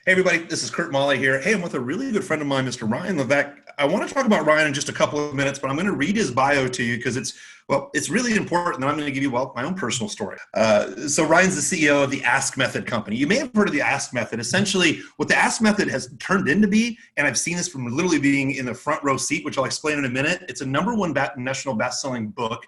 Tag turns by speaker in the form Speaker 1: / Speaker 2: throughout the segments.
Speaker 1: Hey everybody, this is Kurt Molly here. Hey, I'm with a really good friend of mine, Mr. Ryan Levesque. I want to talk about Ryan in just a couple of minutes, but I'm going to read his bio to you because it's really important that I'm going to give you, my own personal story. So Ryan's the CEO of the Ask Method company. You may have heard of the Ask Method. Essentially, what the Ask Method has turned into be, and I've seen this from literally being in the front row seat, which I'll explain in a minute. It's a #1 national best-selling book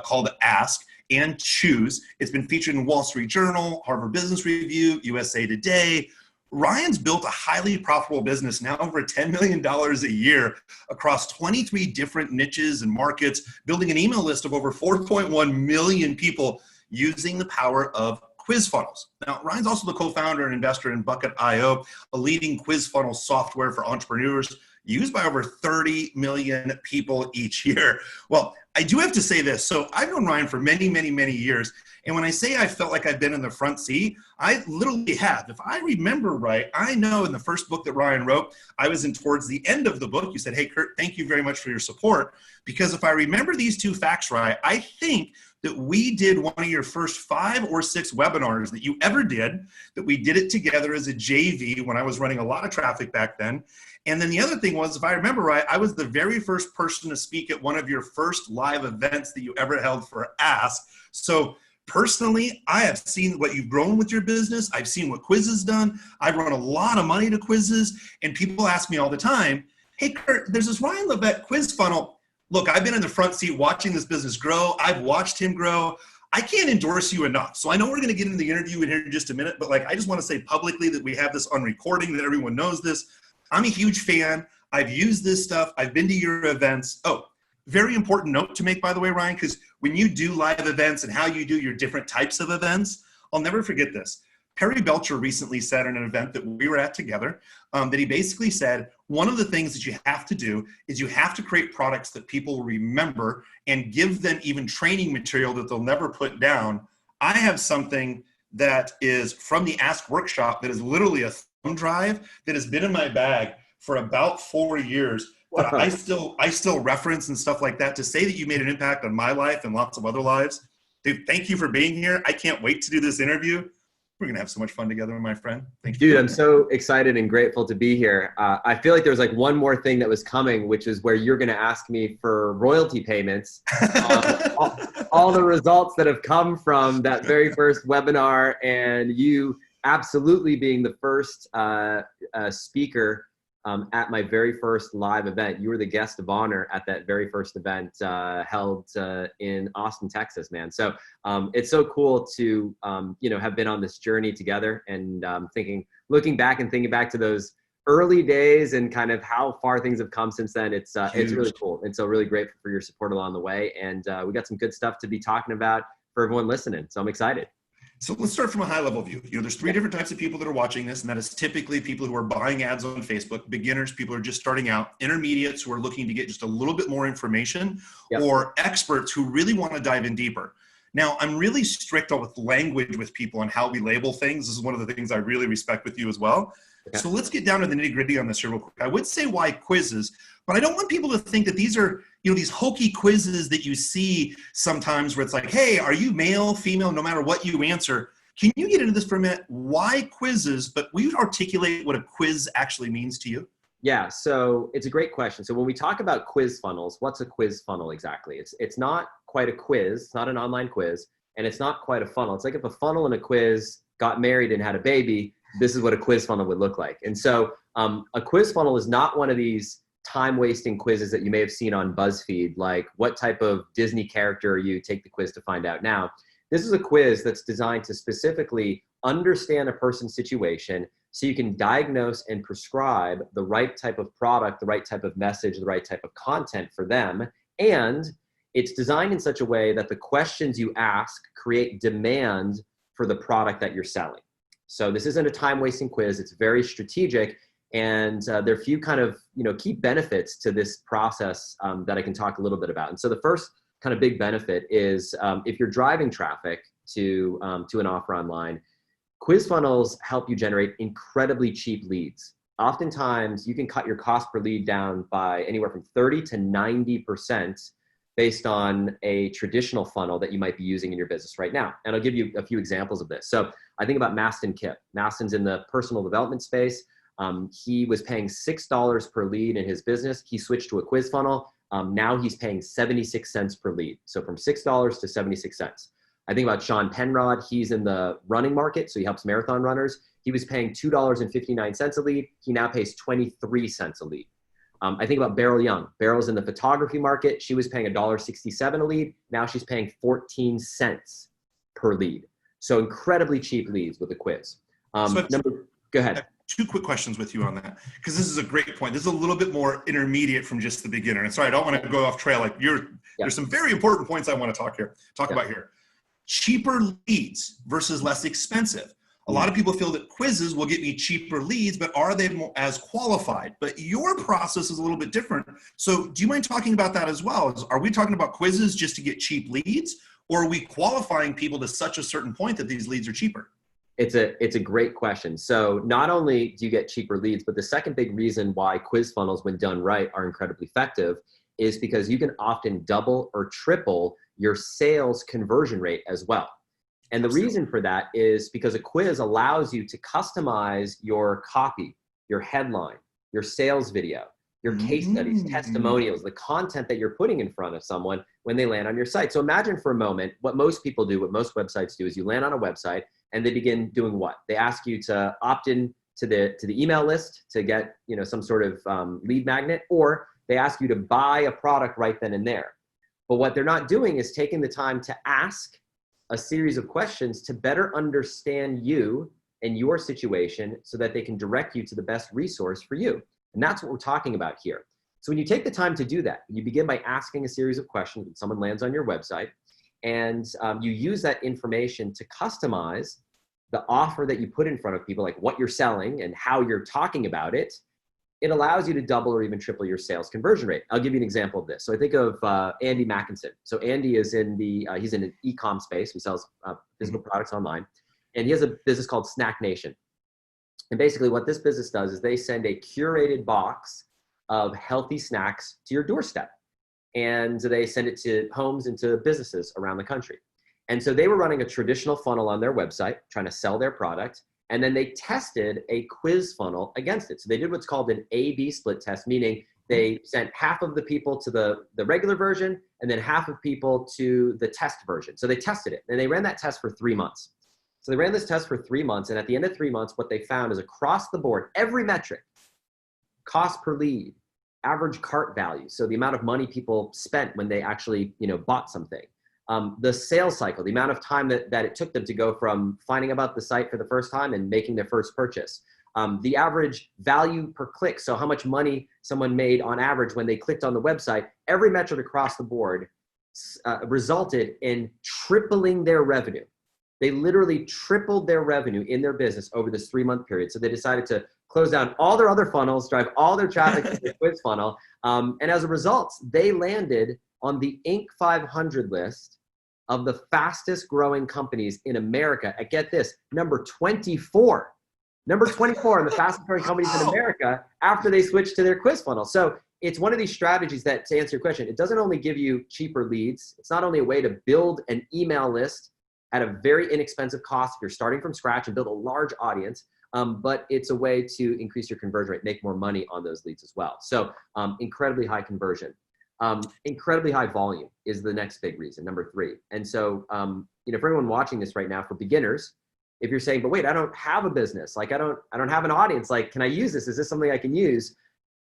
Speaker 1: called Ask and Choose. It's been featured in Wall Street Journal, Harvard Business Review, USA Today. Ryan's built a highly profitable business, now over $10 million a year across 23 different niches and markets, building an email list of over 4.1 million people using the power of quiz funnels. Now, Ryan's also the co-founder and investor in Bucket.io, a leading quiz funnel software for entrepreneurs used by over 30 million people each year. Well, I do have to say this. So I've known Ryan for many, many, many years. And when I say I felt like I've been in the front seat, I literally have. If I remember right, I know in the first book that Ryan wrote, I was in towards the end of the book. You said, hey, Kurt, thank you very much for your support. Because if I remember these two facts right, I think that we did one of your first 5 or 6 webinars that you ever did, that we did it together as a JV when I was running a lot of traffic back then. And then the other thing was, if I remember right, I was the very first person to speak at one of your first live events that you ever held for Ask. So personally, I have seen what you've grown with your business. I've seen what Quiz has done. I've run a lot of money to quizzes. And people ask me all the time, hey, Kurt, there's this Ryan Levesque quiz funnel. Look, I've been in the front seat watching this business grow. I've watched him grow. I can't endorse you enough. So I know we're going to get into the interview in here in just a minute, but I just want to say publicly that we have this on recording, that everyone knows this. I'm a huge fan. I've used this stuff. I've been to your events. Oh, very important note to make, by the way, Ryan, because when you do live events and how you do your different types of events, I'll never forget this. Perry Belcher recently said in an event that we were at together, that he basically said, one of the things that you have to do is you have to create products that people remember and give them even training material that they'll never put down. I have something that is from the Ask Workshop that is literally a thumb drive that has been in my bag for about 4 years. But I still reference and stuff like that to say that you made an impact on my life and lots of other lives. Dude, thank you for being here. I can't wait to do this interview. We're going to have so much fun together, my friend. Thank you.
Speaker 2: Dude, I'm so excited and grateful to be here. I feel like there's one more thing that was coming, which is where you're going to ask me for royalty payments. All the results that have come from that very first webinar, and you absolutely being the first speaker at my very first live event. You were the guest of honor at that very first event held in Austin, Texas, man. So it's so cool to, have been on this journey together, and looking back and thinking back to those early days and kind of how far things have come since then. It's really cool. And so really grateful for your support along the way. And we got some good stuff to be talking about for everyone listening. So I'm excited.
Speaker 1: So let's start from a high level view. There's 3 different types of people that are watching this, and that is typically people who are buying ads on Facebook, beginners, people who are just starting out, intermediates who are looking to get just a little bit more information, or experts who really want to dive in deeper. Now, I'm really strict with language with people and how we label things. This is one of the things I really respect with you as well. Okay. So let's get down to the nitty gritty on this here real quick. I would say why quizzes, but I don't want people to think that these are, these hokey quizzes that you see sometimes where it's like, hey, are you male, female, no matter what you answer. Can you get into this for a minute? Why quizzes? But will you articulate what a quiz actually means to you?
Speaker 2: Yeah, so it's a great question. So when we talk about quiz funnels, what's a quiz funnel exactly? It's not quite a quiz. It's not an online quiz, and it's not quite a funnel. It's like if a funnel and a quiz got married and had a baby, this is what a quiz funnel would look like. And so a quiz funnel is not one of these time-wasting quizzes that you may have seen on BuzzFeed, like what type of Disney character are you? Take the quiz to find out now. This is a quiz that's designed to specifically understand a person's situation so you can diagnose and prescribe the right type of product, the right type of message, the right type of content for them. And it's designed in such a way that the questions you ask create demand for the product that you're selling. So this isn't a time-wasting quiz. It's very strategic. And there are a few kind of key benefits to this process that I can talk a little bit about. And so the first kind of big benefit is if you're driving traffic to an offer online, quiz funnels help you generate incredibly cheap leads. Oftentimes, you can cut your cost per lead down by anywhere from 30 to 90% based on a traditional funnel that you might be using in your business right now. And I'll give you a few examples of this. So I think about Maston Kipp. Maston's in the personal development space. He was paying $6 per lead in his business. He switched to a quiz funnel. Now he's paying 76 cents per lead. So from $6 to 76 cents. I think about Sean Penrod. He's in the running market, so he helps marathon runners. He was paying $2.59 a lead. He now pays 23 cents a lead. I think about Beryl Young. Beryl's in the photography market. She was paying $1.67 a lead. Now she's paying 14 cents per lead. So incredibly cheap leads with a quiz. Go ahead.
Speaker 1: 2 quick questions with you on that, because this is a great point. This is a little bit more intermediate from just the beginner. And sorry, I don't want to go off trail. Like there's some very important points I want to talk about here. Cheaper leads versus less expensive. A lot of people feel that quizzes will get me cheaper leads, but are they as qualified? But your process is a little bit different. So do you mind talking about that as well? Are we talking about quizzes just to get cheap leads, or are we qualifying people to such a certain point that these leads are cheaper?
Speaker 2: It's a great question. So not only do you get cheaper leads, but the second big reason why quiz funnels, when done right, are incredibly effective is because you can often double or triple your sales conversion rate as well. And the reason for that is because a quiz allows you to customize your copy, your headline, your sales video, your case studies, testimonials, the content that you're putting in front of someone when they land on your site. So imagine for a moment, what most people do, what most websites do is you land on a website and they begin doing what? They ask you to opt in to the email list to get, some sort of lead magnet, or they ask you to buy a product right then and there. But what they're not doing is taking the time to ask a series of questions to better understand you and your situation so that they can direct you to the best resource for you. And that's what we're talking about here. So when you take the time to do that, you begin by asking a series of questions when someone lands on your website, and you use that information to customize the offer that you put in front of people, like what you're selling and how you're talking about it. It allows you to double or even triple your sales conversion rate. I'll give you an example of this. So I think of Andy Mackinson. So Andy is he's in an e-com space. He sells physical products online, and he has a business called Snack Nation. And basically what this business does is they send a curated box of healthy snacks to your doorstep. And they send it to homes and to businesses around the country. And so they were running a traditional funnel on their website, trying to sell their product. And then they tested a quiz funnel against it. So they did what's called an A/B split test, meaning they sent half of the people to the regular version and then half of people to the test version. So they tested it, and they ran that test for 3 months. So they ran this test for 3 months, and at the end of 3 months, what they found is across the board, every metric, cost per lead, average cart value, so the amount of money people spent when they actually bought something, the sales cycle, the amount of time that it took them to go from finding about the site for the first time and making their first purchase, the average value per click, so how much money someone made on average when they clicked on the website, every metric across the board resulted in tripling their revenue. They literally tripled their revenue in their business over this 3-month period. So they decided to close down all their other funnels, drive all their traffic to the quiz funnel. And as a result, they landed on the Inc. 500 list of the fastest growing companies in America. And get this, number 24 in the fastest growing companies in America after they switched to their quiz funnel. So it's one of these strategies that, to answer your question, it doesn't only give you cheaper leads. It's not only a way to build an email list at a very inexpensive cost if you're starting from scratch and build a large audience, but it's a way to increase your conversion rate, make more money on those leads as well. So incredibly high conversion. Incredibly high volume is the next big reason, number 3. And so, for everyone watching this right now, for beginners, if you're saying, but wait, I don't have a business, like I don't have an audience, like, can I use this? Is this something I can use?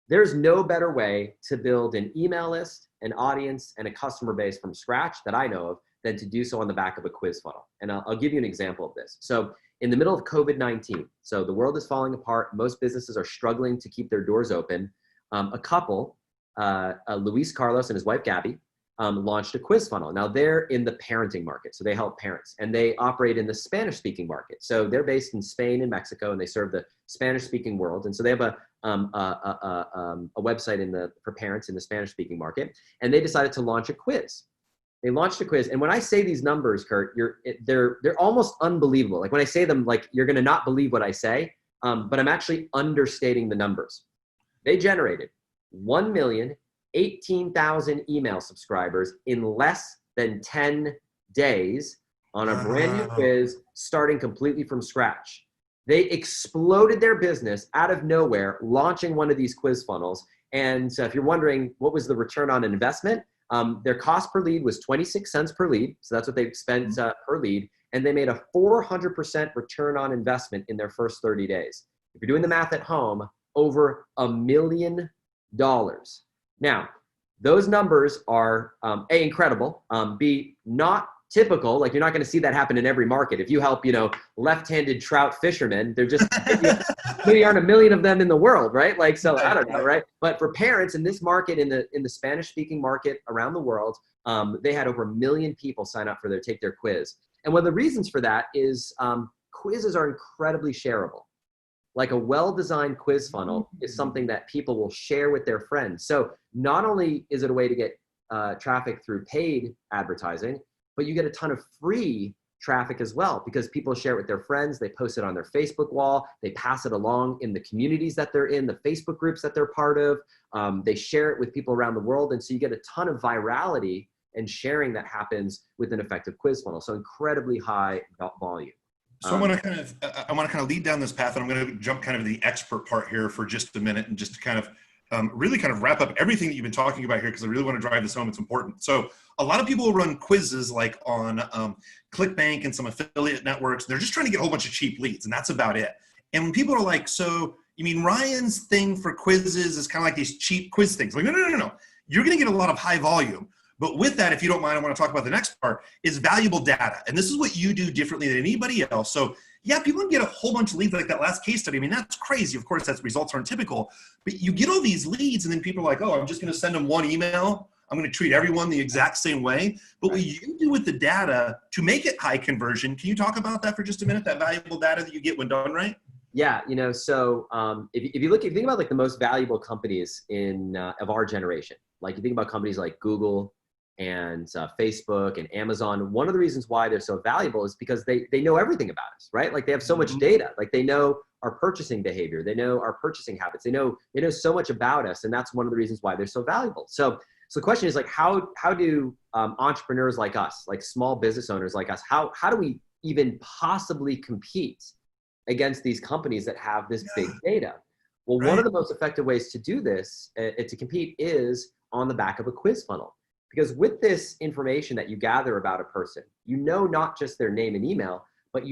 Speaker 2: There's no better way to build an email list, an audience, and a customer base from scratch that I know of than to do so on the back of a quiz funnel. And I'll give you an example of this. So in the middle of COVID-19, so the world is falling apart. Most businesses are struggling to keep their doors open. A couple, Luis Carlos and his wife, Gabby, launched a quiz funnel. Now they're in the parenting market. So they help parents, and they operate in the Spanish speaking market. So they're based in Spain and Mexico, and they serve the Spanish speaking world. And so they have a website for parents in the Spanish speaking market. And they decided to launch a quiz. They launched a quiz. And when I say these numbers, Kurt, they're almost unbelievable. Like when I say them, like you're going to not believe what I say, but I'm actually understating the numbers. They generated 18,000 email subscribers in less than 10 days on a brand new quiz, starting completely from scratch. They exploded their business out of nowhere, launching one of these quiz funnels. And if you're wondering what was the return on an investment, their cost per lead was 26 cents per lead. So that's what they spent per lead. And they made a 400% return on investment in their first 30 days. If you're doing the math at home, over $1 million. Now, those numbers are A, incredible, B, not typical. Like, you're not going to see that happen in every market. If you help, left-handed trout fishermen, they're just, maybe aren't a million of them in the world, right? Like, so I don't know, right? But for parents in this market, in the Spanish-speaking market around the world, they had over 1 million people sign up for take their quiz. And one of the reasons for that is quizzes are incredibly shareable. Like, a well-designed quiz funnel is something that people will share with their friends. So not only is it a way to get traffic through paid advertising, but you get a ton of free traffic as well, because people share it with their friends. They post it on their Facebook wall. They pass it along in the communities that they're in, the Facebook groups that they're part of. They share it with people around the world. And so you get a ton of virality and sharing that happens with an effective quiz funnel. So incredibly high volume.
Speaker 1: So I want to kind of lead down this path, and I'm going to jump kind of to the expert part here for just a minute, and just to kind of really kind of wrap up everything that you've been talking about here, because I really want to drive this home. It's important. So a lot of people will run quizzes like on ClickBank and some affiliate networks. They're just trying to get a whole bunch of cheap leads, and that's about it. And when people are like, so you mean Ryan's thing for quizzes is kind of like these cheap quiz things? Like, no. You're going to get a lot of high volume. But with that, if you don't mind, I want to talk about the next part, is valuable data. And this is what you do differently than anybody else. So yeah, people can get a whole bunch of leads like that last case study. I mean, that's crazy. Of course, that's results aren't typical. But you get all these leads, and then people are like, oh, I'm just going to send them one email. I'm going to treat everyone the exact same way. But what you do with the data to make it high conversion, can you talk about that for just a minute, that valuable data that you get when done right?
Speaker 2: Yeah, so if you think about like the most valuable companies of our generation, like you think about companies like Google and Facebook and Amazon, one of the reasons why they're so valuable is because they know everything about us, right? Like, they have so much data. Like, they know our purchasing behavior, they know our purchasing habits, they know so much about us, and that's one of the reasons why they're so valuable. So the question is, like, how do entrepreneurs like us, like small business owners like us, how do we even possibly compete against these companies that have this big data? Well, one of the most effective ways to do this, to compete, is on the back of a quiz funnel. Because with this information that you gather about a person, not just their name and email, but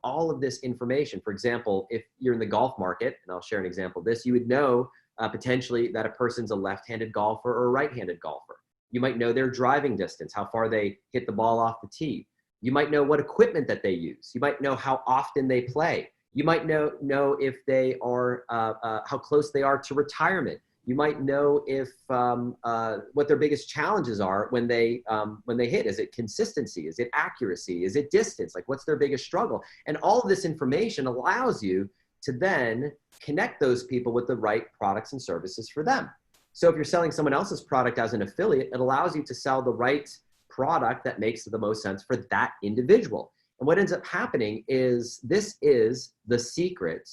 Speaker 2: all of this information. For example, if you're in the golf market, and I'll share an example of this, you would know potentially that a person's a left-handed golfer or a right-handed golfer. You might know their driving distance, how far they hit the ball off the tee. You might know what equipment that they use. You might know how often they play. You might know if they are, how close they are to retirement. You might know if what their biggest challenges are when they hit. Is it consistency? Is it accuracy? Is it distance? Like, what's their biggest struggle? And all of this information allows you to then connect those people with the right products and services for them. So if you're selling someone else's product as an affiliate, it allows you to sell the right product that makes the most sense for that individual. And what ends up happening is, this is the secret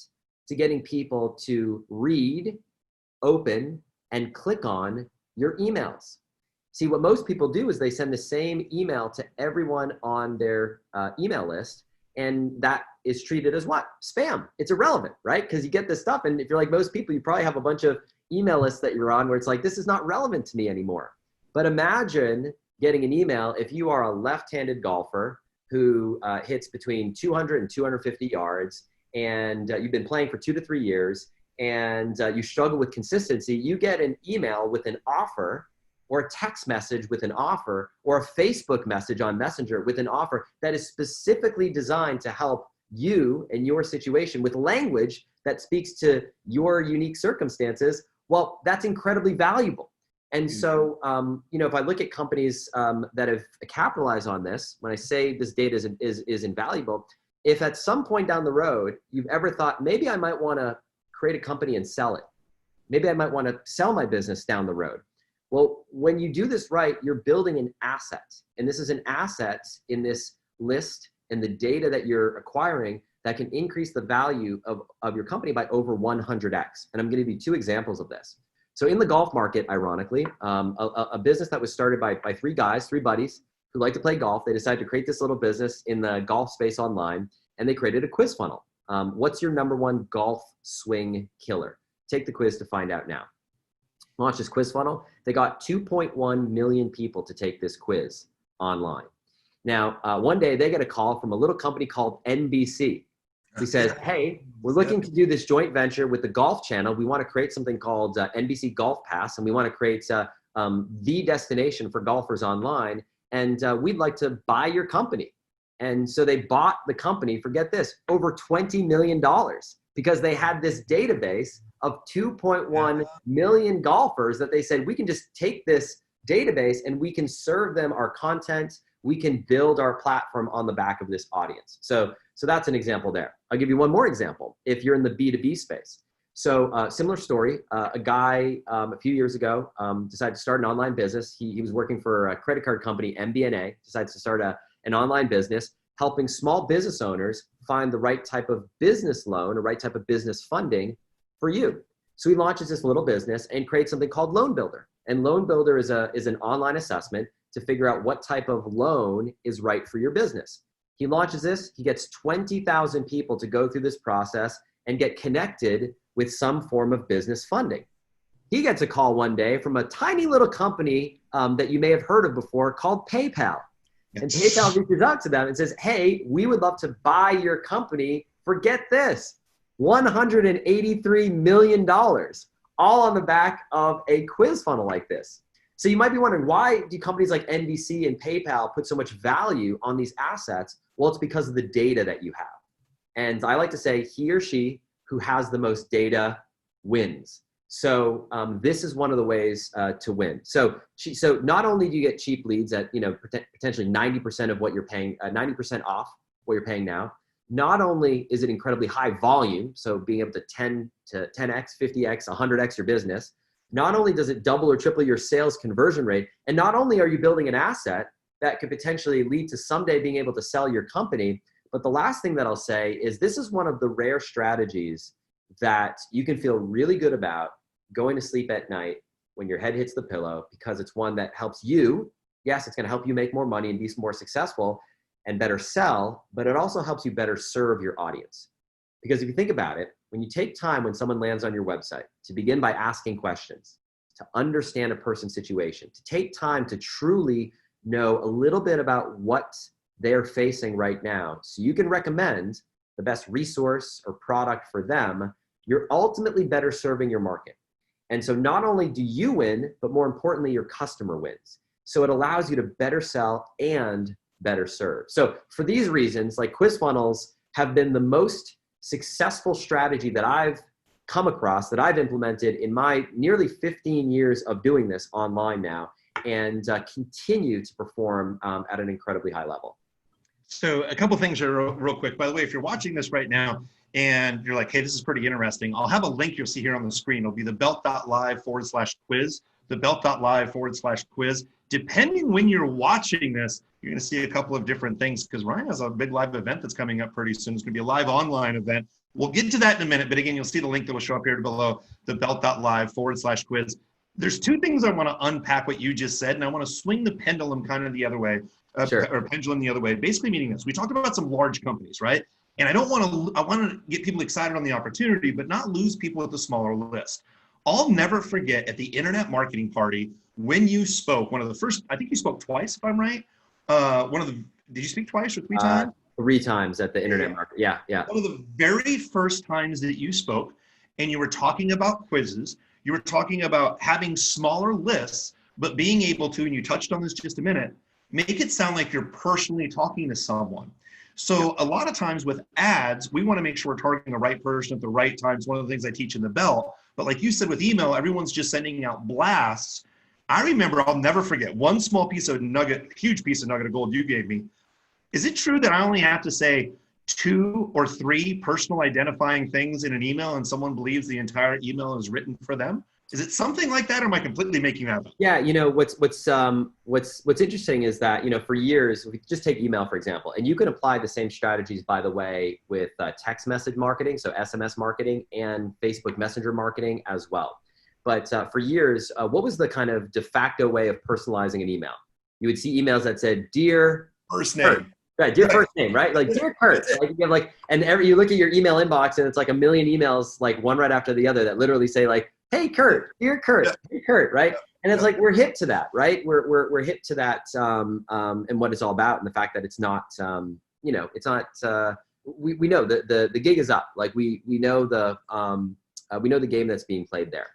Speaker 2: to getting people to read, open, and click on your emails. See, what most people do is they send the same email to everyone on their email list, and that is treated as what? Spam. It's irrelevant, right? Because you get this stuff, and if you're like most people, you probably have a bunch of email lists that you're on where it's like, this is not relevant to me anymore. But imagine getting an email if you are a left-handed golfer who hits between 200 and 250 yards, and you've been playing for 2 to 3 years, and you struggle with consistency. You get an email with an offer, or a text message with an offer, or a Facebook message on Messenger with an offer that is specifically designed to help you and your situation with language that speaks to your unique circumstances. Well, that's incredibly valuable. And so, if I look at companies that have capitalized on this, when I say this data is invaluable, if at some point down the road you've ever thought, maybe I might want to create a company and sell it, maybe I might want to sell my business down the road. Well, when you do this right, you're building an asset. And this is an asset in this list and the data that you're acquiring that can increase the value of your company by over 100x. And I'm going to give you 2 examples of this. So in the golf market, ironically, a business that was started by three guys, three buddies who like to play golf, they decided to create this little business in the golf space online, and they created a quiz funnel. What's your number one golf swing killer? Take the quiz to find out now. Launched this quiz funnel. They got 2.1 million people to take this quiz online. Now, one day they get a call from a little company called NBC. He says, hey, we're looking to do this joint venture with the Golf Channel. We want to create something called NBC Golf Pass, and we want to create the destination for golfers online, and we'd like to buy your company. And so they bought the company, forget this, over $20 million because they had this database of 2.1 million golfers that they said, we can just take this database and we can serve them our content. We can build our platform on the back of this audience. So that's an example there. I'll give you one more example. If you're in the B2B space. So similar story, a guy a few years ago decided to start an online business. He was working for a credit card company, MBNA, decides to start an online business, helping small business owners find the right type of business loan, or right type of business funding for you. So he launches this little business and creates something called Loan Builder. And Loan Builder is an online assessment to figure out what type of loan is right for your business. He launches this, he gets 20,000 people to go through this process and get connected with some form of business funding. He gets a call one day from a tiny little company that you may have heard of before called PayPal. And PayPal reaches out to them and says, hey, we would love to buy your company for, get this, $183 million, all on the back of a quiz funnel like this. So you might be wondering, why do companies like NBC and PayPal put so much value on these assets? Well, it's because of the data that you have. And I like to say, he or she who has the most data wins. So this is one of the ways to win. So not only do you get cheap leads at potentially 90% of what you're paying, 90% off what you're paying now. Not only is it incredibly high volume, so being able to 10x, 50x, 100x your business. Not only does it double or triple your sales conversion rate, and not only are you building an asset that could potentially lead to someday being able to sell your company, but the last thing that I'll say is this is one of the rare strategies that you can feel really good about going to sleep at night when your head hits the pillow, because it's one that helps you. Yes, it's going to help you make more money and be more successful and better sell, but it also helps you better serve your audience. Because if you think about it, when you take time when someone lands on your website to begin by asking questions, to understand a person's situation, to take time to truly know a little bit about what they're facing right now, so you can recommend the best resource or product for them, you're ultimately better serving your market. And so not only do you win, but more importantly, your customer wins. So it allows you to better sell and better serve. So for these reasons, like quiz funnels have been the most successful strategy that I've come across, that I've implemented in my nearly 15 years of doing this online now, and continue to perform at an incredibly high level.
Speaker 1: So a couple things are real quick. By the way, if you're watching this right now and you're like, hey, this is pretty interesting, I'll have a link you'll see here on the screen. It'll be thebelt.live/quiz, thebelt.live/quiz. Depending when you're watching this, you're going to see a couple of different things, because Ryan has a big live event that's coming up pretty soon. It's going to be a live online event. We'll get to that in a minute, but again, you'll see the link that will show up here below, thebelt.live/quiz. There's two things I want to unpack what you just said, and I want to swing the pendulum kind of the other way,
Speaker 2: Sure.
Speaker 1: or pendulum the other way, basically meaning this. We talked about some large companies, right? And I want to get people excited on the opportunity, but not lose people with the smaller list. I'll never forget at the Internet Marketing Party when you spoke, one of the first, I think you spoke twice, if I'm right. Did you speak twice or three times?
Speaker 2: 3 times at the Internet Market. Yeah.
Speaker 1: One of the very first times that you spoke, and you were talking about quizzes, you were talking about having smaller lists, but being able to, and you touched on this just a minute, make it sound like you're personally talking to someone. So a lot of times with ads, we want to make sure we're targeting the right person at the right time. It's one of the things I teach in the Belt. But like you said, with email, everyone's just sending out blasts. I remember, I'll never forget, one small piece of nugget, huge piece of nugget of gold you gave me. Is it true that I only have to say 2 or 3 personal identifying things in an email and someone believes the entire email is written for them? Is it something like that, or am I completely making that up?
Speaker 2: Yeah, what's interesting is that, for years, we just take email, for example, and you can apply the same strategies, by the way, with text message marketing, so SMS marketing, and Facebook Messenger marketing as well. But for years, what was the kind of de facto way of personalizing an email? You would see emails that said, "Dear
Speaker 1: First
Speaker 2: Kurt."
Speaker 1: name.
Speaker 2: Right, dear first name, right? Like, "Dear Kurt." Like, you have like, and you look at your email inbox and it's like a million emails, like one right after the other, that literally say like, "Hey Kurt, dear Kurt, hey Kurt," right? And it's like, we're hip to that, right? We're hip to that, and what it's all about, and the fact that it's not, it's not. We know the gig is up. Like we know the game that's being played there.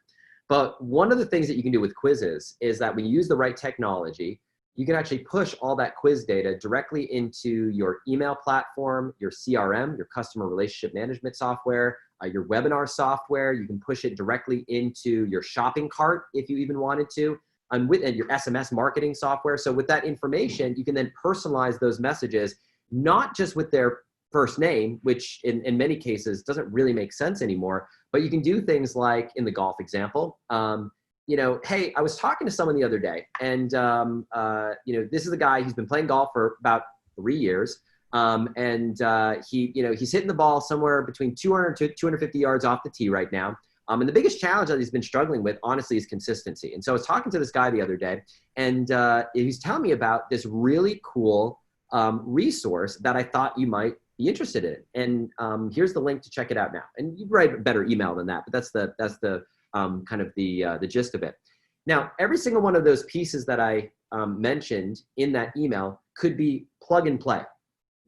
Speaker 2: But one of the things that you can do with quizzes is that when you use the right technology, you can actually push all that quiz data directly into your email platform, your CRM, your customer relationship management software, your webinar software. You can push it directly into your shopping cart if you even wanted to, and your SMS marketing software. So with that information, you can then personalize those messages, not just with their first name, which in many cases doesn't really make sense anymore, but you can do things like in the golf example, hey, I was talking to someone the other day, and this is a guy who's been playing golf for about 3 years, he's hitting the ball somewhere between 200 to 250 yards off the tee right now. And the biggest challenge that he's been struggling with, honestly, is consistency. And so I was talking to this guy the other day, and he's telling me about this really cool resource that I thought you might be interested in. And here's the link to check it out now. And you write a better email than that, but that's the kind of the gist of it. Now, every single one of those pieces that I mentioned in that email could be plug and play.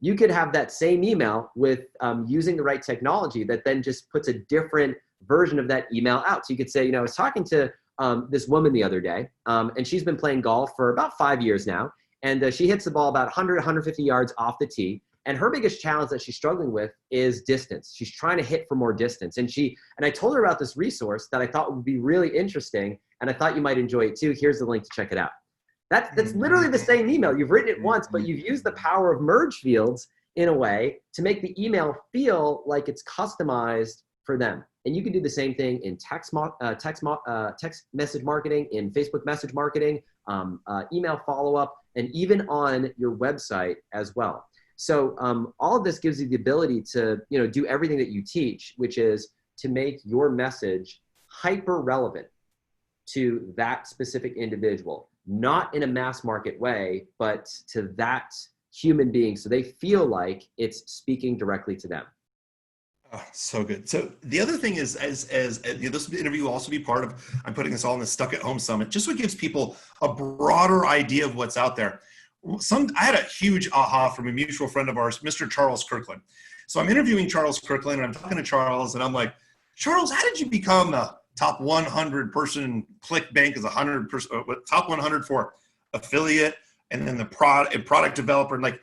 Speaker 2: You could have that same email with using the right technology that then just puts a different version of that email out. So you could say, I was talking to this woman the other day, and she's been playing golf for about 5 years now, and she hits the ball about 100, 150 yards off the tee. And her biggest challenge that she's struggling with is distance. She's trying to hit for more distance. And I told her about this resource that I thought would be really interesting, and I thought you might enjoy it too. Here's the link to check it out. That's literally the same email. You've written it once, but you've used the power of merge fields in a way to make the email feel like it's customized for them. And you can do the same thing in text message marketing, in Facebook message marketing, email follow-up, and even on your website as well. So all of this gives you the ability to do everything that you teach, which is to make your message hyper relevant to that specific individual, not in a mass market way, but to that human being, so they feel like it's speaking directly to them.
Speaker 1: Oh, so good. So the other thing is, as this interview will also be part of, I'm putting this all in the Stuck at Home Summit, just so it gives people a broader idea of what's out there. I had a huge aha from a mutual friend of ours, Mr. Charles Kirkland. So I'm interviewing Charles Kirkland, and I'm talking to Charles, and I'm like, Charles, how did you become the top 100 person ClickBank is 100 person, top 100 for affiliate, and then the product developer, and like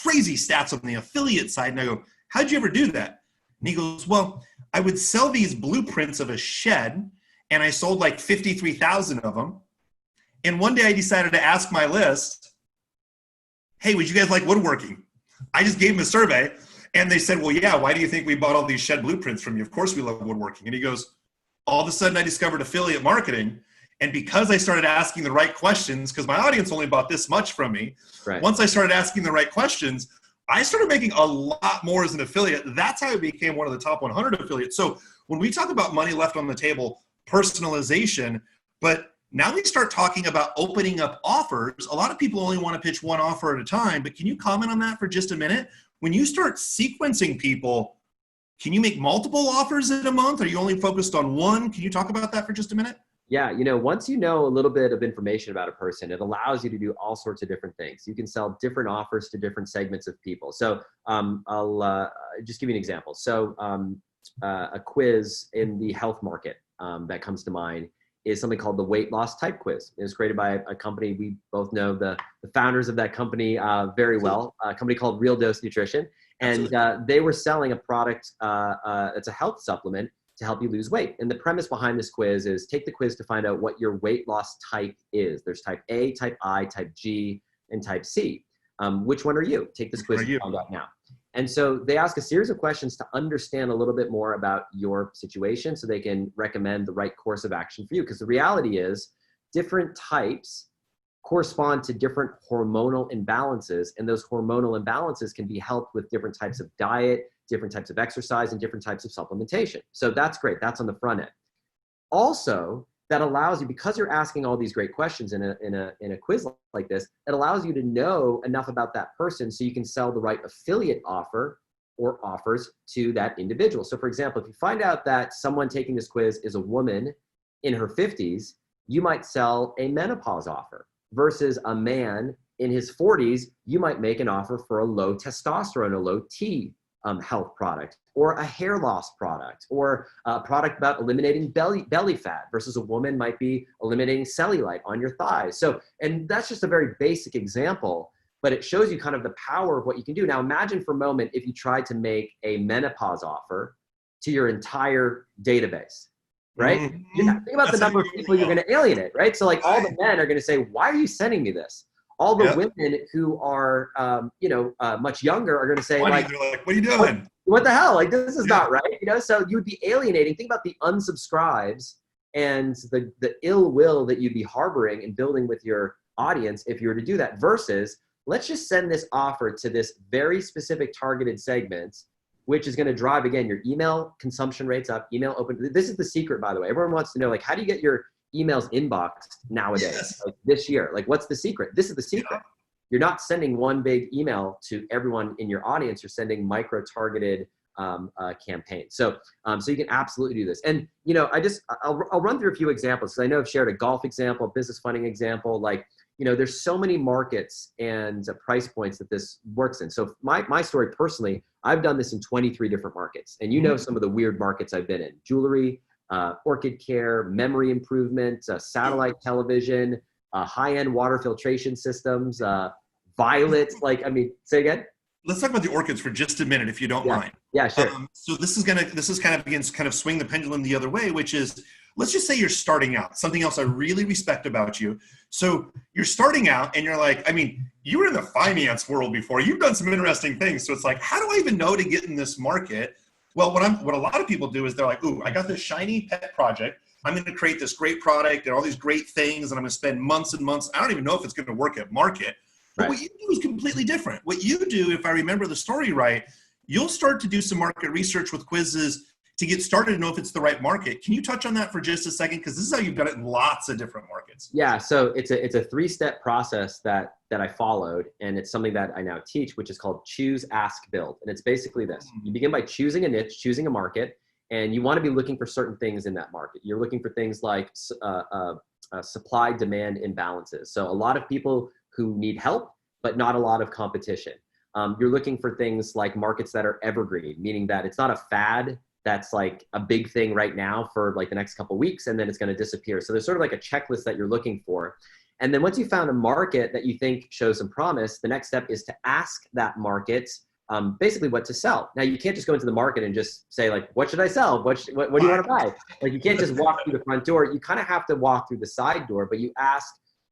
Speaker 1: crazy stats on the affiliate side. And I go, how'd you ever do that? And he goes, well, I would sell these blueprints of a shed, and I sold like 53,000 of them. And one day I decided to ask my list, hey, would you guys like woodworking? I just gave him a survey, and they said, well, yeah, why do you think we bought all these shed blueprints from you? Of course we love woodworking. And he goes, all of a sudden I discovered affiliate marketing. And because I started asking the right questions, because my audience only bought this much from me, right. Once I started asking the right questions, I started making a lot more as an affiliate. That's how I became one of the top 100 affiliates. So when we talk about money left on the table, personalization, but now we start talking about opening up offers. A lot of people only want to pitch one offer at a time, but can you comment on that for just a minute? When you start sequencing people, can you make multiple offers in a month? Are you only focused on one? Can you talk about that for just a minute?
Speaker 2: Yeah, once you know a little bit of information about a person, it allows you to do all sorts of different things. You can sell different offers to different segments of people. So I'll just give you an example. So a quiz in the health market that comes to mind is something called the weight loss type quiz. It was created by a company. We both know the founders of that company very well, a company called Real Dose Nutrition. And they were selling a product, it's a health supplement to help you lose weight. And the premise behind this quiz is take the quiz to find out what your weight loss type is. There's type A, type I, type G, and type C. Which one are you? Take this quiz to find out now. And so they ask a series of questions to understand a little bit more about your situation so they can recommend the right course of action for you. Because the reality is different types correspond to different hormonal imbalances, and those hormonal imbalances can be helped with different types of diet, different types of exercise, and different types of supplementation. So that's great. That's on the front end. Also, that allows you, because you're asking all these great questions in a quiz like this, it allows you to know enough about that person so you can sell the right affiliate offer or offers to that individual. So for example, if you find out that someone taking this quiz is a woman in her 50s, you might sell a menopause offer, versus a man in his 40s, you might make an offer for a low testosterone, a low T health product, or a hair loss product, or a product about eliminating belly fat, versus a woman might be eliminating cellulite on your thighs. So, and that's just a very basic example, but it shows you kind of the power of what you can do. Now imagine for a moment if you tried to make a menopause offer to your entire database, right?
Speaker 1: Mm-hmm.
Speaker 2: Think about the number of people you're going to alienate, right? So like all the men are going to say, why are you sending me this? All the women who are, much younger are going to say,
Speaker 1: they're like, what are you doing?
Speaker 2: What the hell? Like, this is not right. So you would be alienating. Think about the unsubscribes and the ill will that you'd be harboring and building with your audience if you were to do that, versus let's just send this offer to this very specific targeted segment, which is going to drive, again, your email consumption rates up, email open. This is the secret, by the way. Everyone wants to know, like, how do you get your emails inboxed nowadays, like this year? Like, what's the secret? This is the secret. You're not sending one big email to everyone in your audience. You're sending micro-targeted campaigns. So you can absolutely do this. And, I'll run through a few examples, because I know I've shared a golf example, a business funding example. Like, there's so many markets and price points that this works in. So my story personally, I've done this in 23 different markets. And some of the weird markets I've been in: jewelry, orchid care, memory improvement, satellite television, high-end water filtration systems, violet. Say again?
Speaker 1: Let's talk about the orchids for just a minute, if you don't mind.
Speaker 2: Yeah, sure.
Speaker 1: So this is kind of begins kind of swing the pendulum the other way, which is, let's just say you're starting out. Something else I really respect about you. So you're starting out and you're like, you were in the finance world before. You've done some interesting things. So it's like, how do I even know to get in this market? Well, what a lot of people do is they're like, ooh, I got this shiny pet project. I'm going to create this great product and all these great things, and I'm going to spend months and months. I don't even know if it's going to work at market. But what you do is completely different. What you do, if I remember the story right, you'll start to do some market research with quizzes to get started to know if it's the right market. Can you touch on that for just a second? Because this is how you've done it in lots of different markets.
Speaker 2: Yeah, so it's a 3-step process that I followed, and it's something that I now teach, which is called choose, ask, build. And it's basically this. You begin by choosing a niche, choosing a market, and you want to be looking for certain things in that market. You're looking for things like supply-demand imbalances. So a lot of people who need help, but not a lot of competition. You're looking for things like markets that are evergreen, meaning that it's not a fad that's like a big thing right now for like the next couple of weeks, and then it's going to disappear. So there's sort of like a checklist that you're looking for. And then once you found a market that you think shows some promise, the next step is to ask that market basically what to sell. Now, you can't just go into the market and just say, like, what should I sell? What do you want to buy? Like, you can't just walk through the front door. You kind of have to walk through the side door, but you ask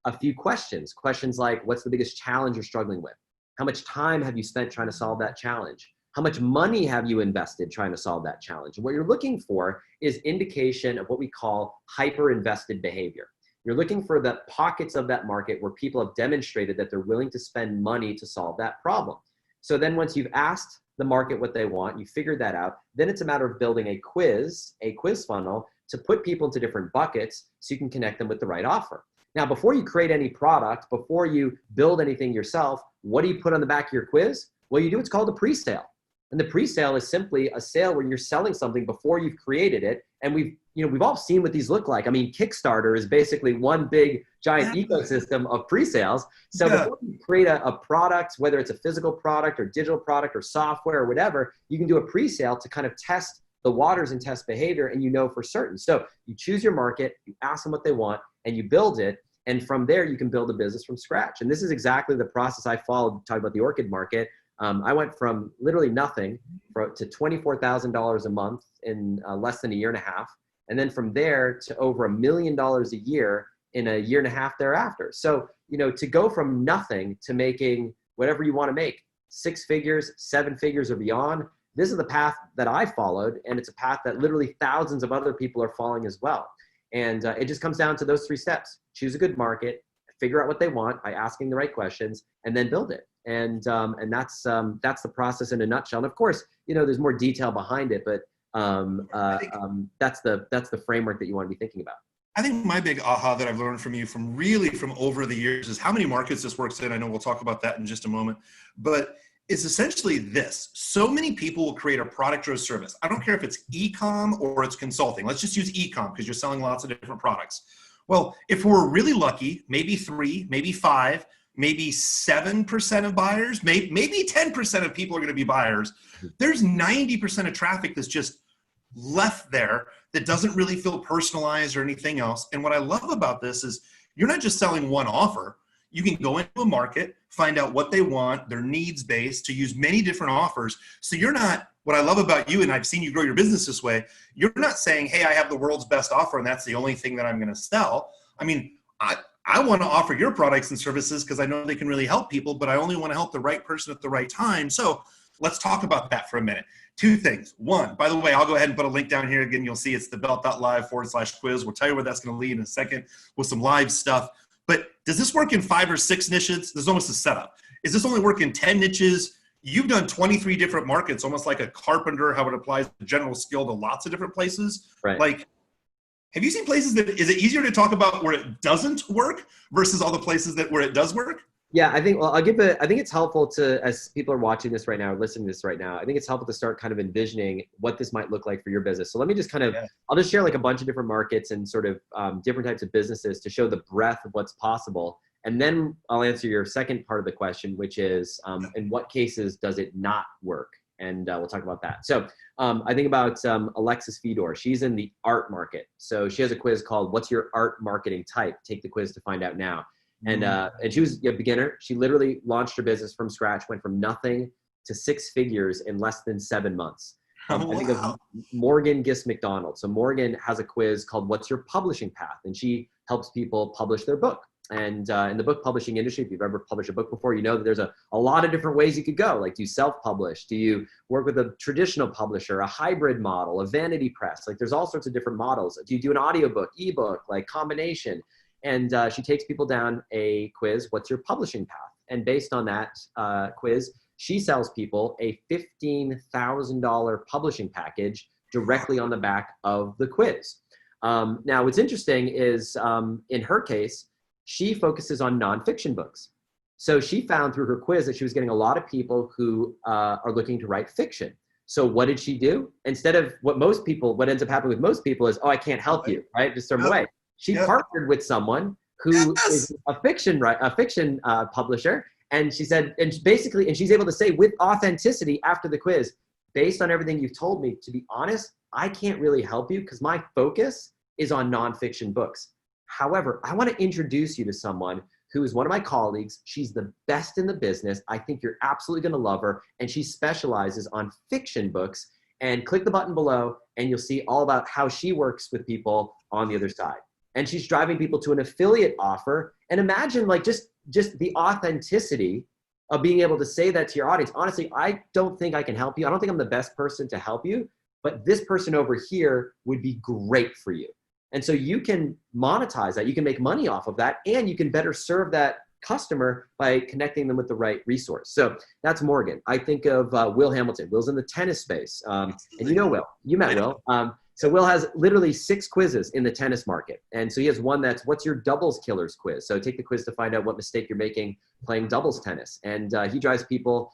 Speaker 2: a few questions. Questions like, what's the biggest challenge you're struggling with? How much time have you spent trying to solve that challenge? How much money have you invested trying to solve that challenge? And what you're looking for is indication of what we call hyper-invested behavior. You're looking for the pockets of that market where people have demonstrated that they're willing to spend money to solve that problem. So then once you've asked the market what they want, you figured that out, then it's a matter of building a quiz funnel to put people into different buckets so you can connect them with the right offer. Now, before you create any product, before you build anything yourself, what do you put on the back of your quiz? Well, you do what's called a pre-sale. And the pre-sale is simply a sale where you're selling something before you've created it. And we've all seen what these look like. I mean, Kickstarter is basically one big giant ecosystem of pre-sales. So before you create a product, whether it's a physical product or digital product or software or whatever, you can do a pre-sale to kind of test the waters and test behavior, and for certain. So you choose your market, you ask them what they want, and you build it. And from there, you can build a business from scratch. And this is exactly the process I followed, talking about the orchid market. I went from literally nothing to $24,000 a month in less than a year and a half. And then from there to over $1 million a year in a year and a half thereafter. So, to go from nothing to making whatever you want to make, 6 figures, 7 figures or beyond, this is the path that I followed. And it's a path that literally thousands of other people are following as well. And it just comes down to those 3 steps. Choose a good market, figure out what they want by asking the right questions, and then build it. And that's the process in a nutshell. And of course, there's more detail behind it, but that's the framework that you want to be thinking about.
Speaker 1: I think my big aha that I've learned from you from over the years is how many markets this works in. I know we'll talk about that in just a moment, but it's essentially this. So many people will create a product or a service. I don't care if it's e-com or it's consulting. Let's just use e-com because you're selling lots of different products. Well, if we're really lucky, maybe 3, maybe 5, maybe 7% of buyers, maybe 10% of people are going to be buyers. There's 90% of traffic that's just left there that doesn't really feel personalized or anything else. And what I love about this is you're not just selling one offer. You can go into a market, find out what they want, their needs based, to use many different offers. So you're not, what I love about you, and I've seen you grow your business this way, you're not saying, hey, I have the world's best offer and that's the only thing that I'm going to sell. I mean, I want to offer your products and services because I know they can really help people, but I only want to help the right person at the right time. So let's talk about that for a minute. 2 things. 1, by the way, I'll go ahead and put a link down here. Again, you'll see it's thebelt.live/quiz. We'll tell you where that's going to lead in a second with some live stuff. But does this work in 5 or 6 niches? There's almost a setup. Is this only work in 10 niches? You've done 23 different markets, almost like a carpenter, how it applies the general skill to lots of different places.
Speaker 2: Right.
Speaker 1: Like, have you seen places that, is it easier to talk about where it doesn't work versus all the places that where it does work?
Speaker 2: Yeah, I think, well, I think it's helpful to, as people are watching this right now, or listening to this right now, I think it's helpful to start kind of envisioning what this might look like for your business. So let me just kind of, I'll just share like a bunch of different markets and sort of different types of businesses to show the breadth of what's possible. And then I'll answer your second part of the question, which is, in what cases does it not work? And we'll talk about that. So I think about Alexis Fedor. She's in the art market. So she has a quiz called, what's your art marketing type? Take the quiz to find out now. And she was a beginner. She literally launched her business from scratch, went from nothing to 6 figures in less than 7 months. I think of Morgan Gist McDonald. So Morgan has a quiz called What's Your Publishing Path? And she helps people publish their book. And in the book publishing industry, if you've ever published a book before, you know that there's a lot of different ways you could go. Like, do you self-publish? Do you work with a traditional publisher, a hybrid model, a vanity press? Like, there's all sorts of different models. Do you do an audiobook, ebook, like combination? And she takes people down a quiz, what's your publishing path? And based on that quiz, she sells people a $15,000 publishing package directly on the back of the quiz. Now, what's interesting is in her case, she focuses on nonfiction books. So she found through her quiz that she was getting a lot of people who are looking to write fiction. So what did she do? Instead of what ends up happening with most people is, oh, I can't help you, right? Just throw them away. She partnered with someone who is a fiction publisher. And she said, and she's able to say with authenticity after the quiz, based on everything you've told me, to be honest, I can't really help you because my focus is on nonfiction books. However, I want to introduce you to someone who is one of my colleagues. She's the best in the business. I think you're absolutely going to love her. And she specializes on fiction books. And click the button below and you'll see all about how she works with people on the other side. And she's driving people to an affiliate offer. And imagine like just the authenticity of being able to say that to your audience. Honestly, I don't think I can help you. I don't think I'm the best person to help you, but this person over here would be great for you. And so you can monetize that. You can make money off of that, and you can better serve that customer by connecting them with the right resource. So that's Morgan. I think of Will Hamilton. Will's in the tennis space. And you know Will. You met Will. So Will has literally 6 quizzes in the tennis market. And so he has one that's, what's your doubles killers quiz? So take the quiz to find out what mistake you're making playing doubles tennis. And he drives people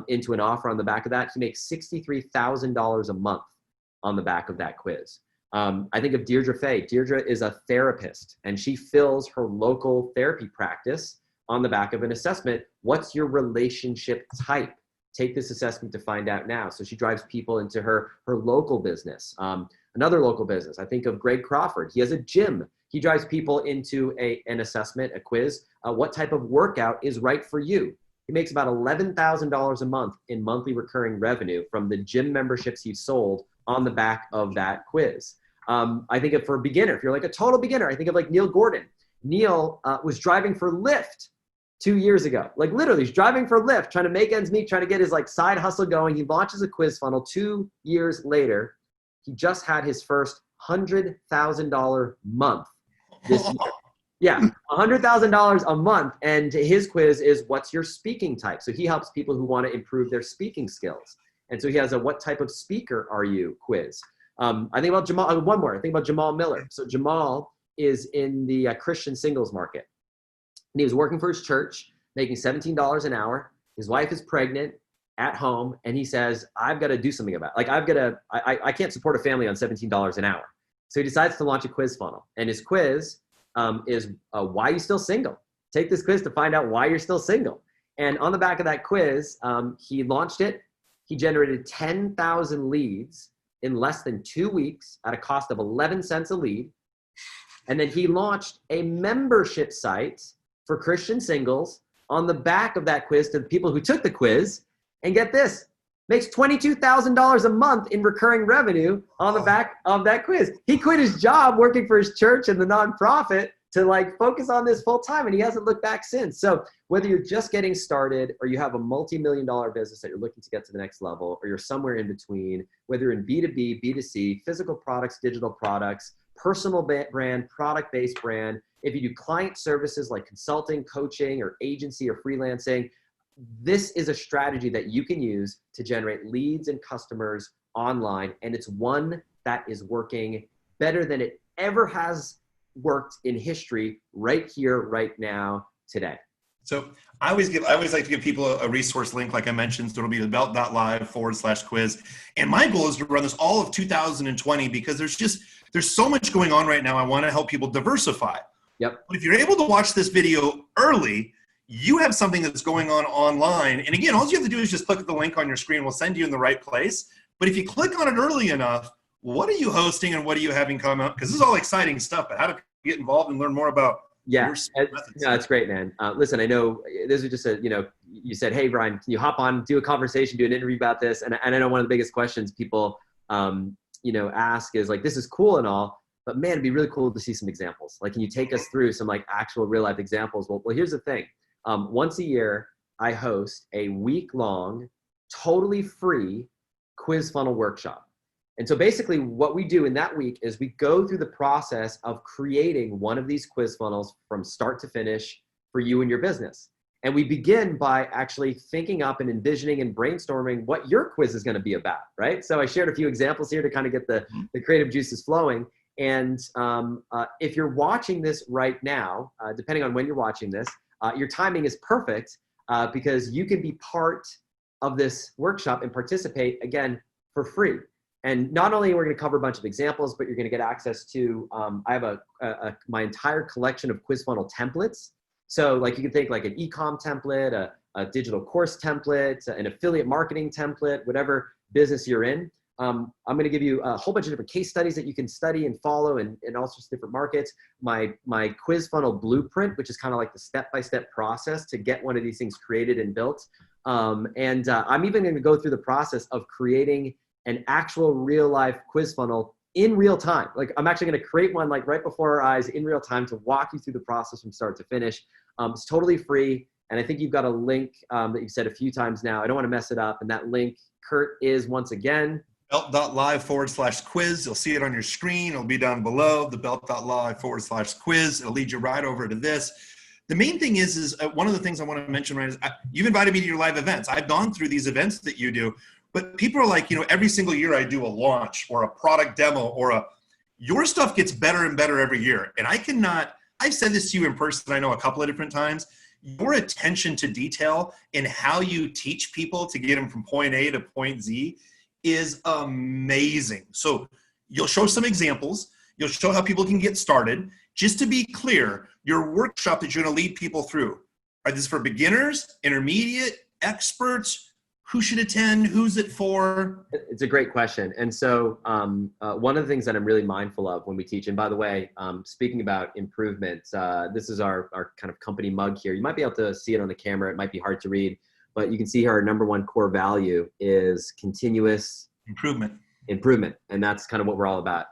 Speaker 2: into an offer on the back of that. He makes $63,000 a month on the back of that quiz. I think of Deirdre Fay. Deirdre is a therapist, and she fills her local therapy practice on the back of an assessment. What's your relationship type? Take this assessment to find out now. So she drives people into her local business. Another local business, I think of Greg Crawford. He has a gym. He drives people into an assessment, a quiz. What type of workout is right for you? He makes about $11,000 a month in monthly recurring revenue from the gym memberships he's sold on the back of that quiz. I think of, for a beginner, if you're like a total beginner, I think of like Neil Gordon. Neil was driving for Lyft 2 years ago. Like literally, he's driving for Lyft, trying to make ends meet, trying to get his like side hustle going. He launches a quiz funnel. 2 years later, he just had his first $100,000 month this year. Yeah, $100,000 a month. And his quiz is, what's your speaking type? So he helps people who want to improve their speaking skills. And so he has a what type of speaker are you quiz. I think about Jamal, one more. I think about Jamal Miller. So Jamal is in the Christian singles market. And he was working for his church, making $17 an hour. His wife is pregnant at home. And he says, I've got to do something about it. Like I can't support a family on $17 an hour. So he decides to launch a quiz funnel. And his quiz is why are you still single? Take this quiz to find out why you're still single. And on the back of that quiz, he launched it. He generated 10,000 leads in less than 2 weeks at a cost of 11 cents a lead. And then he launched a membership site for Christian singles on the back of that quiz to the people who took the quiz. And get this, makes $22,000 a month in recurring revenue on the back of that quiz. He quit his job working for his church and the nonprofit to like focus on this full time, and he hasn't looked back since. So whether you're just getting started or you have a multi-million-dollar business that you're looking to get to the next level, or you're somewhere in between, whether you're in B2B, B2C, physical products, digital products, personal brand, product-based brand, if you do client services like consulting, coaching, or agency or freelancing, this is a strategy that you can use to generate leads and customers online. And it's one that is working better than it ever has worked in history right here, right now, today.
Speaker 1: So I always like to give people a resource link, like I mentioned. So it'll be the belt.live/quiz. And my goal is to run this all of 2020 because there's so much going on right now. I want to help people diversify.
Speaker 2: Yep.
Speaker 1: But if you're able to watch this video early, you have something that's going on online. And again, all you have to do is just click the link on your screen. We'll send you in the right place. But if you click on it early enough, what are you hosting and what are you having come up? Because this is all exciting stuff, but how to get involved and learn more about your methods.
Speaker 2: No, that's great, man. Listen, I know this is just you said, hey, Brian, can you hop on, do a conversation, do an interview about this? And I know one of the biggest questions people, ask is like, this is cool and all, but man, it'd be really cool to see some examples. Like, can you take us through some like actual real life examples? Well, here's the thing. Once a year, I host a week-long, totally free quiz funnel workshop. And so basically what we do in that week is we go through the process of creating one of these quiz funnels from start to finish for you and your business. And we begin by actually thinking up and envisioning and brainstorming what your quiz is going to be about, right? So I shared a few examples here to kind of get the creative juices flowing. And if you're watching this right now, depending on when you're watching this, your timing is perfect because you can be part of this workshop and participate, again, for free. And not only are we going to cover a bunch of examples, but you're going to get access to, I have my entire collection of quiz funnel templates. So like you can think like an e-com template, a digital course template, an affiliate marketing template, whatever business you're in. I'm going to give you a whole bunch of different case studies that you can study and follow in all sorts of different markets. My quiz funnel blueprint, which is kind of like the step-by-step process to get one of these things created and built. I'm even going to go through the process of creating an actual real life quiz funnel in real time. Like I'm actually going to create one like right before our eyes in real time to walk you through the process from start to finish. It's totally free. And I think you've got a link that you've said a few times now. I don't want to mess it up. And that link, Kurt, is once again,
Speaker 1: belt.live/quiz. You'll see it on your screen. It'll be down below, the belt.live/quiz. It'll lead you right over to this. The main thing is one of the things I want to mention, right, is you've invited me to your live events. I've gone through these events that you do, but people are like, every single year I do a launch or a product demo your stuff gets better and better every year. And I've said this to you in person, I know a couple of different times, your attention to detail and how you teach people to get them from point A to point Z is amazing. So you'll show some examples. You'll show how people can get started. Just to be clear, your workshop that you're going to lead people through, are this for beginners, intermediate, experts? Who should attend? Who's it for?
Speaker 2: It's a great question. And so one of the things that I'm really mindful of when we teach, and by the way, speaking about improvement, this is our kind of company mug here. You might be able to see it on the camera. It might be hard to read, but you can see here our number one core value is continuous improvement. And that's kind of what we're all about.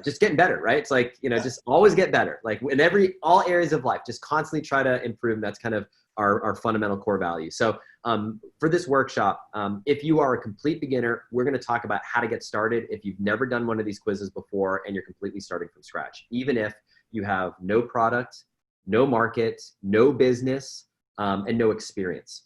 Speaker 2: Just getting better, right? It's like, just always get better. Like in all areas of life, just constantly try to improve. That's kind of our fundamental core value. So for this workshop, if you are a complete beginner, we're going to talk about how to get started. If you've never done one of these quizzes before and you're completely starting from scratch, even if you have no product, no market, no business, and no experience.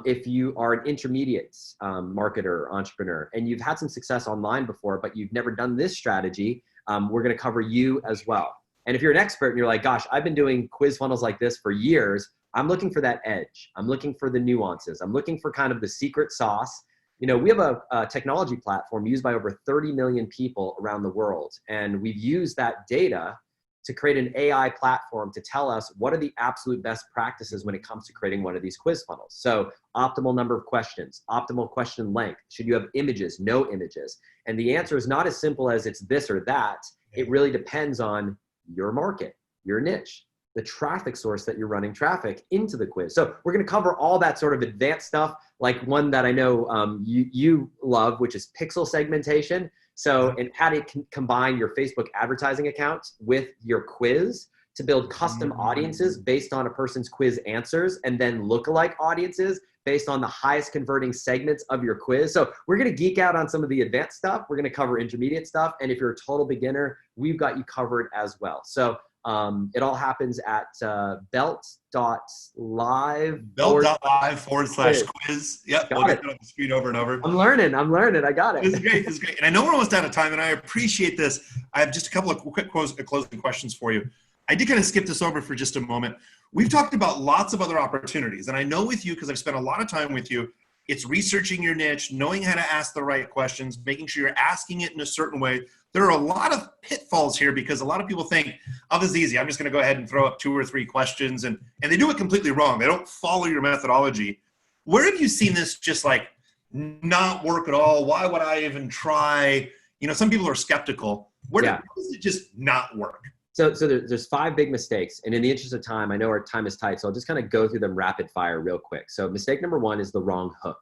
Speaker 2: If you are an intermediate marketer, entrepreneur, and you've had some success online before, but you've never done this strategy, We're going to cover you as well. And if you're an expert and you're like, gosh, I've been doing quiz funnels like this for years, I'm looking for that edge. I'm looking for the nuances. I'm looking for kind of the secret sauce. You know, we have a technology platform used by over 30 million people around the world. And we've used that data to create an AI platform to tell us what are the absolute best practices when it comes to creating one of these quiz funnels. So optimal number of questions, optimal question length. Should you have images, no images? And the answer is not as simple as it's this or that. It really depends on your market, your niche, the traffic source that you're running traffic into the quiz. So we're going to cover all that sort of advanced stuff, like one that I know you love, which is pixel segmentation. So, and how to combine your Facebook advertising account with your quiz to build custom audiences based on a person's quiz answers, and then lookalike audiences based on the highest converting segments of your quiz. So we're going to geek out on some of the advanced stuff. We're going to cover intermediate stuff. And if you're a total beginner, we've got you covered as well. So it all happens at belt.live.
Speaker 1: Belt.live/quiz. Yep. We'll get it on the screen over and over.
Speaker 2: I'm learning. I got it.
Speaker 1: This is great. This is great. And I know we're almost out of time, and I appreciate this. I have just a couple of quick closing questions for you. I did kind of skip this over for just a moment. We've talked about lots of other opportunities. And I know with you, because I've spent a lot of time with you, it's researching your niche, knowing how to ask the right questions, making sure you're asking it in a certain way. There are a lot of pitfalls here because a lot of people think, oh, this is easy. I'm just going to go ahead and throw up 2 or 3 questions. And they do it completely wrong. They don't follow your methodology. Where have you seen this just like not work at all? Why would I even try? You know, some people are skeptical. Where does it just not work?
Speaker 2: So there's 5 big mistakes. And in the interest of time, I know our time is tight, so I'll just kind of go through them rapid fire real quick. So mistake number 1 is the wrong hook.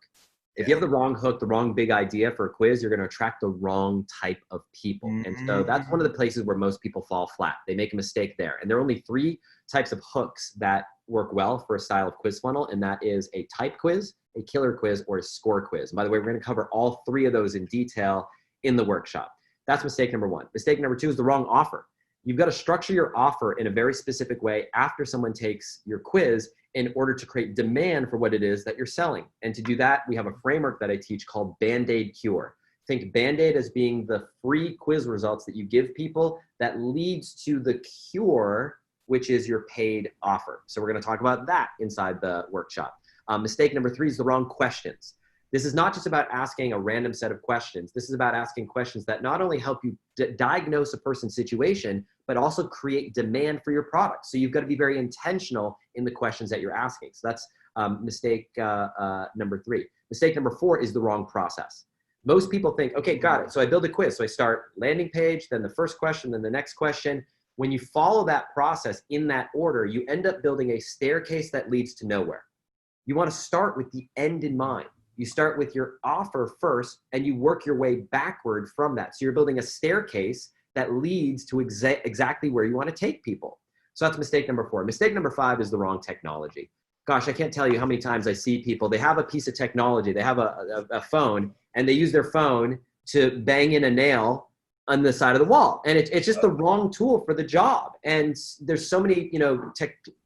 Speaker 2: If you have the wrong hook, the wrong big idea for a quiz, you're going to attract the wrong type of people. And so that's one of the places where most people fall flat. They make a mistake there. And there are only 3 types of hooks that work well for a style of quiz funnel. And that is a type quiz, a killer quiz, or a score quiz. And by the way, we're going to cover all 3 of those in detail in the workshop. That's mistake number 1. Mistake number 2 is the wrong offer. You've got to structure your offer in a very specific way after someone takes your quiz in order to create demand for what it is that you're selling. And to do that, we have a framework that I teach called Band-Aid Cure. Think Band-Aid as being the free quiz results that you give people that leads to the cure, which is your paid offer. So we're going to talk about that inside the workshop. Mistake number 3 is the wrong questions. This is not just about asking a random set of questions. This is about asking questions that not only help you diagnose a person's situation, but also create demand for your product. So you've got to be very intentional in the questions that you're asking. So that's mistake number 3. Mistake number 4 is the wrong process. Most people think, okay, got it. So I build a quiz. So I start landing page, then the first question, then the next question. When you follow that process in that order, you end up building a staircase that leads to nowhere. You want to start with the end in mind. You start with your offer first, and you work your way backward from that. So you're building a staircase that leads to exactly where you want to take people. So that's mistake number 4. Mistake number 5 is the wrong technology. Gosh, I can't tell you how many times I see people, they have a piece of technology, they have a phone, and they use their phone to bang in a nail on the side of the wall. And it's just the wrong tool for the job. And there's so many,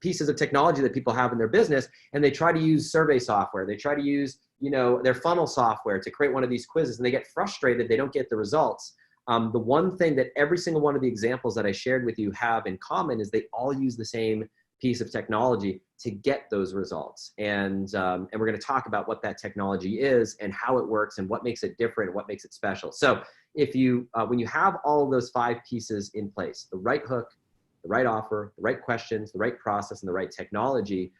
Speaker 2: pieces of technology that people have in their business, and they try to use survey software. They try to use, their funnel software to create one of these quizzes, and they get frustrated. They don't get the results. The one thing that every single one of the examples that I shared with you have in common is they all use the same piece of technology to get those results. And we're going to talk about what that technology is and how it works and what makes it different and what makes it special. So if you, when you have all of those 5 pieces in place, the right hook, the right offer, the right questions, the right process, and the right technology,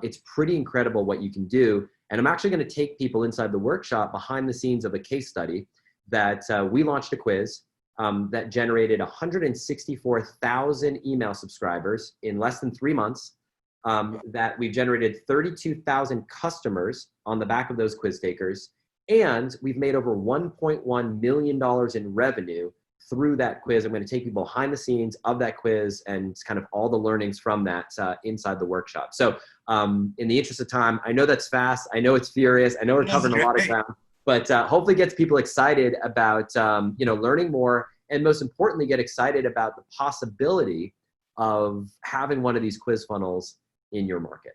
Speaker 2: it's pretty incredible what you can do. And I'm actually going to take people inside the workshop behind the scenes of a case study that we launched a quiz that generated 164,000 email subscribers in less than 3 months, that we've generated 32,000 customers on the back of those quiz takers, and we've made over $1.1 million in revenue through that quiz. I'm going to take people behind the scenes of that quiz and kind of all the learnings from that inside the workshop. So in the interest of time, I know that's fast. I know it's furious. I know we're covering a lot of ground, but hopefully gets people excited about, learning more, and most importantly, get excited about the possibility of having one of these quiz funnels in your market.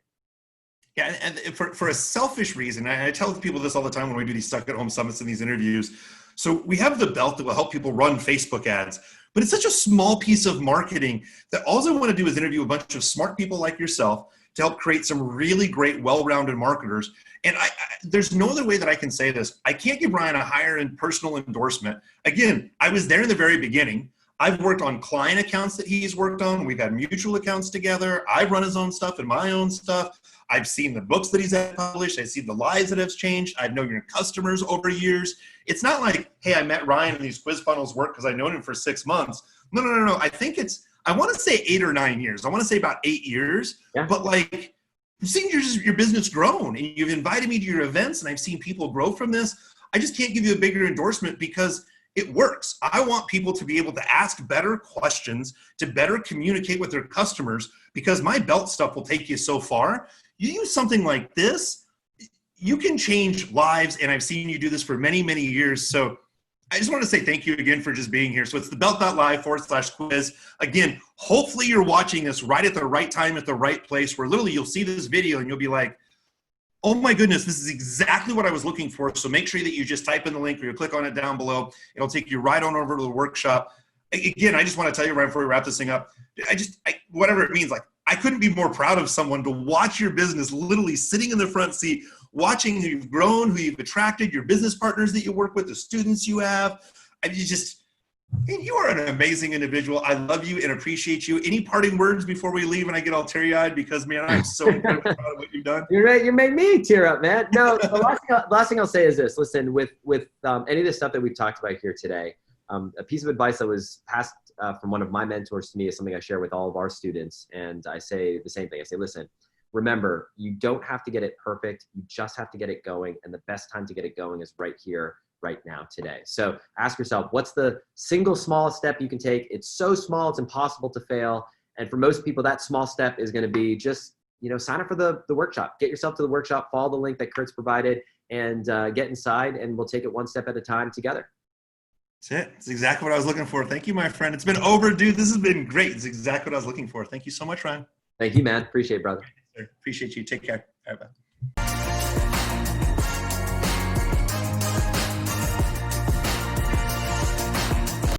Speaker 1: Yeah, and for a selfish reason, I tell people this all the time when we do these Stuck at Home summits and these interviews. So we have the belt that will help people run Facebook ads, but it's such a small piece of marketing that all I want to do is interview a bunch of smart people like yourself to help create some really great, well-rounded marketers. And there's no other way that I can say this. I can't give Ryan a higher and personal endorsement. Again, I was there in the very beginning. I've worked on client accounts that he's worked on. We've had mutual accounts together. I've run his own stuff and my own stuff. I've seen the books that he's published. I've seen the lives that have changed. I've known your customers over years. It's not like, hey, I met Ryan and these quiz funnels work because I've known him for 6 months. No. I think I want to say 8 or 9 years. I want to say about 8 years. Yeah. But like, I've seen your business grown, and you've invited me to your events, and I've seen people grow from this. I just can't give you a bigger endorsement because it works. I want people to be able to ask better questions, to better communicate with their customers, because my belt stuff will take you so far. You use something like this, you can change lives, and I've seen you do this for many, many years. So I just want to say thank you again for just being here. So it's thebelt.live/quiz. Again, hopefully you're watching this right at the right time, at the right place, where literally you'll see this video and you'll be like, oh my goodness, this is exactly what I was looking for. So make sure that you just type in the link or you click on it down below. It'll take you right on over to the workshop. Again, I just want to tell you right before we wrap this thing up, whatever it means, like, I couldn't be more proud of someone to watch your business literally sitting in the front seat, watching who you've grown, who you've attracted, your business partners that you work with, the students you have. You are an amazing individual. I love you and appreciate you. Any parting words before we leave and I get all teary-eyed? Because, man, I'm so incredibly proud of what you've done.
Speaker 2: You're right. You made me tear up, man. No, the last thing I'll say is this. Listen, with any of the stuff that we've talked about here today, a piece of advice that was passed from one of my mentors to me is something I share with all of our students. And I say the same thing. I say, listen, remember, you don't have to get it perfect. You just have to get it going. And the best time to get it going is right here, right now, today. So ask yourself, what's the single smallest step you can take? It's so small, it's impossible to fail. And for most people, that small step is going to be just, sign up for the workshop. Get yourself to the workshop, follow the link that Kurt's provided, and get inside, and we'll take it one step at a time together.
Speaker 1: That's it. It's exactly what I was looking for. Thank you, my friend. It's been overdue. This has been great. It's exactly what I was looking for. Thank you so much, Ryan.
Speaker 2: Thank you, man. Appreciate it, brother.
Speaker 1: Appreciate you. Take care. Bye-bye.